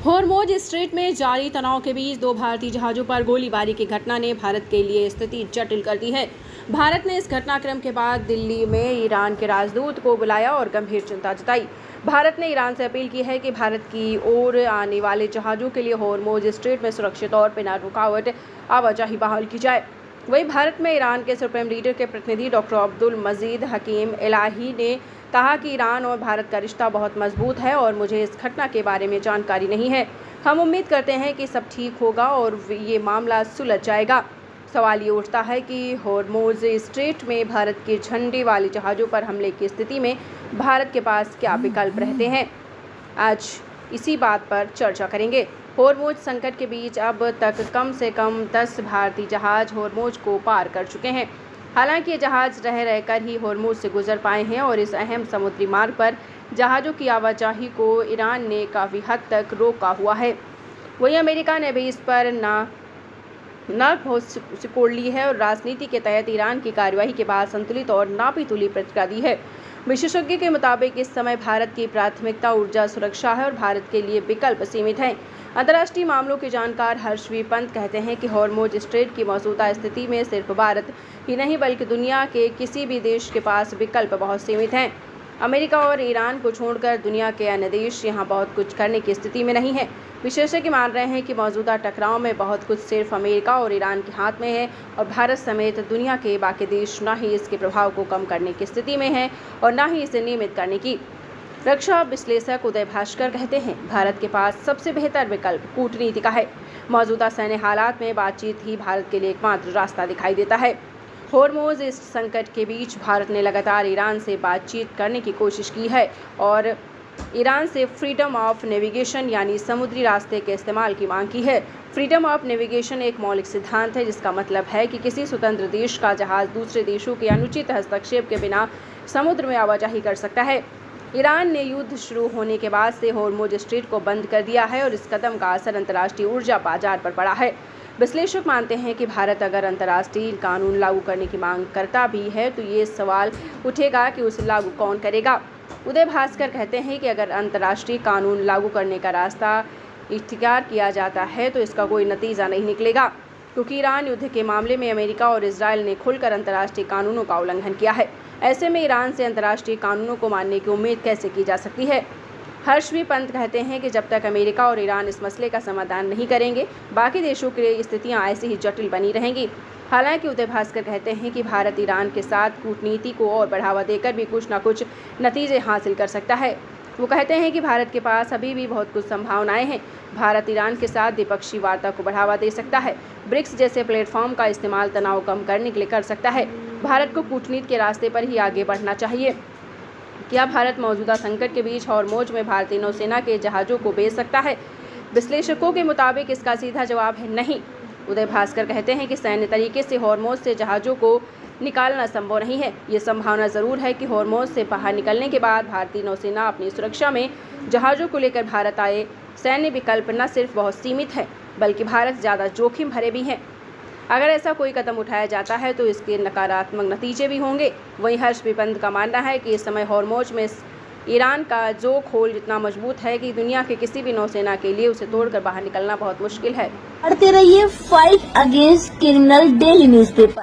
Hormuz strait में जारी तनाव के बीच दो भारतीय जहाज़ों पर गोलीबारी की घटना ने भारत के लिए स्थिति जटिल कर दी है। भारत ने इस घटनाक्रम के बाद दिल्ली में ईरान के राजदूत को बुलाया और गंभीर चिंता जताई। भारत ने ईरान से अपील की है कि भारत की ओर आने वाले जहाज़ों के लिए होर्मुज स्ट्रेट में सुरक्षित और बिना रुकावट आवाजाही बहाल की जाए। वहीं भारत में ईरान के सुप्रीम लीडर के प्रतिनिधि डॉक्टर अब्दुल मजीद हकीम इलाही ने कहा कि ईरान और भारत का रिश्ता बहुत मजबूत है और मुझे इस घटना के बारे में जानकारी नहीं है। हम उम्मीद करते हैं कि सब ठीक होगा और ये मामला सुलझ जाएगा। सवाल ये उठता है कि होर्मुज स्ट्रेट में भारत के झंडे वाले जहाज़ों पर हमले की स्थिति में भारत के पास क्या विकल्प रहते हैं। आज इसी बात पर चर्चा करेंगे। होर्मुज संकट के बीच अब तक कम से कम 10 भारतीय जहाज़ होर्मुज को पार कर चुके हैं। हालांकि ये जहाज़ रहकर ही होर्मुज से गुजर पाए हैं और इस अहम समुद्री मार्ग पर जहाज़ों की आवाजाही को ईरान ने काफ़ी हद तक रोका हुआ है। वहीं अमेरिका ने भी इस पर नाक बहुत सिकोड़ ली है और राजनीति के तहत ईरान की कार्यवाही के बाद संतुलित और नापी तुली प्रतिक्रिया दी है। विशेषज्ञ के मुताबिक इस समय भारत की प्राथमिकता ऊर्जा सुरक्षा है और भारत के लिए विकल्प सीमित हैं। अंतर्राष्ट्रीय मामलों के जानकार हर्षवी पंत कहते हैं कि होर्मुज स्ट्रेट की मौजूदा स्थिति में सिर्फ भारत ही नहीं बल्कि दुनिया के किसी भी देश के पास विकल्प बहुत सीमित हैं। अमेरिका और ईरान को छोड़कर दुनिया के अन्य देश यहां बहुत कुछ करने की स्थिति में नहीं है। विशेषज्ञ मान रहे हैं कि मौजूदा टकराव में बहुत कुछ सिर्फ अमेरिका और ईरान के हाथ में है और भारत समेत दुनिया के बाकी देश न ही इसके प्रभाव को कम करने की स्थिति में हैं और न ही इसे नियमित करने की। रक्षा विश्लेषक उदय भास्कर कहते हैं, भारत के पास सबसे बेहतर विकल्प कूटनीति का है। मौजूदा सैन्य हालात में बातचीत ही भारत के लिए एकमात्र रास्ता दिखाई देता है। होर्मुज इस संकट के बीच भारत ने लगातार ईरान से बातचीत करने की कोशिश की है और ईरान से फ्रीडम ऑफ नेविगेशन यानी समुद्री रास्ते के इस्तेमाल की मांग की है। फ्रीडम ऑफ नेविगेशन एक मौलिक सिद्धांत है जिसका मतलब है कि किसी स्वतंत्र देश का जहाज दूसरे देशों के अनुचित हस्तक्षेप के बिना समुद्र में आवाजाही कर सकता है। ईरान ने युद्ध शुरू होने के बाद से होर्मुज स्ट्रेट को बंद कर दिया है और इस कदम का असर अंतर्राष्ट्रीय ऊर्जा बाजार पर पड़ा है। विश्लेषक मानते हैं कि भारत अगर अंतर्राष्ट्रीय कानून लागू करने की मांग करता भी है तो ये सवाल उठेगा कि उसे लागू कौन करेगा। उदय भास्कर कहते हैं कि अगर अंतर्राष्ट्रीय कानून लागू करने का रास्ता इख्तियार किया जाता है तो इसका कोई नतीजा नहीं निकलेगा, क्योंकि ईरान युद्ध के मामले में अमेरिका और इजराइल ने खुलकर अंतर्राष्ट्रीय कानूनों का उल्लंघन किया है। ऐसे में ईरान से अंतर्राष्ट्रीय कानूनों को मानने की उम्मीद कैसे की जा सकती है। हर्षवी पंत कहते हैं कि जब तक अमेरिका और ईरान इस मसले का समाधान नहीं करेंगे, बाकी देशों के लिए स्थितियां ऐसी ही जटिल बनी रहेंगी। हालांकि उदय भास्कर कहते हैं कि भारत ईरान के साथ कूटनीति को और बढ़ावा देकर भी कुछ न कुछ नतीजे हासिल कर सकता है। वो कहते हैं कि भारत के पास अभी भी बहुत कुछ संभावनाएं हैं। भारत ईरान के साथ द्विपक्षीय वार्ता को बढ़ावा दे सकता है। ब्रिक्स जैसे प्लेटफॉर्म का इस्तेमाल तनाव कम करने के लिए कर सकता है। भारत को कूटनीति के रास्ते पर ही आगे बढ़ना चाहिए। क्या भारत मौजूदा संकट के बीच होर्मुज में भारतीय नौसेना के जहाज़ों को भेज सकता है? विश्लेषकों के मुताबिक इसका सीधा जवाब है नहीं। उदय भास्कर कहते हैं कि सैन्य तरीके से होर्मुज से जहाज़ों को निकालना संभव नहीं है। ये संभावना ज़रूर है कि होर्मुज से बाहर निकलने के बाद भारतीय नौसेना अपनी सुरक्षा में जहाज़ों को लेकर भारत आए। सैन्य विकल्प न सिर्फ बहुत सीमित है बल्कि भारत ज़्यादा जोखिम भरे भी हैं। अगर ऐसा कोई कदम उठाया जाता है तो इसके नकारात्मक नतीजे भी होंगे। वहीं हर्षवी पंत का मानना है कि इस समय होर्मुज में ईरान का जो खोल जितना मजबूत है कि दुनिया के किसी भी नौसेना के लिए उसे तोड़कर बाहर निकलना बहुत मुश्किल है। पढ़ते रहिए fight against criminal daily newspaper.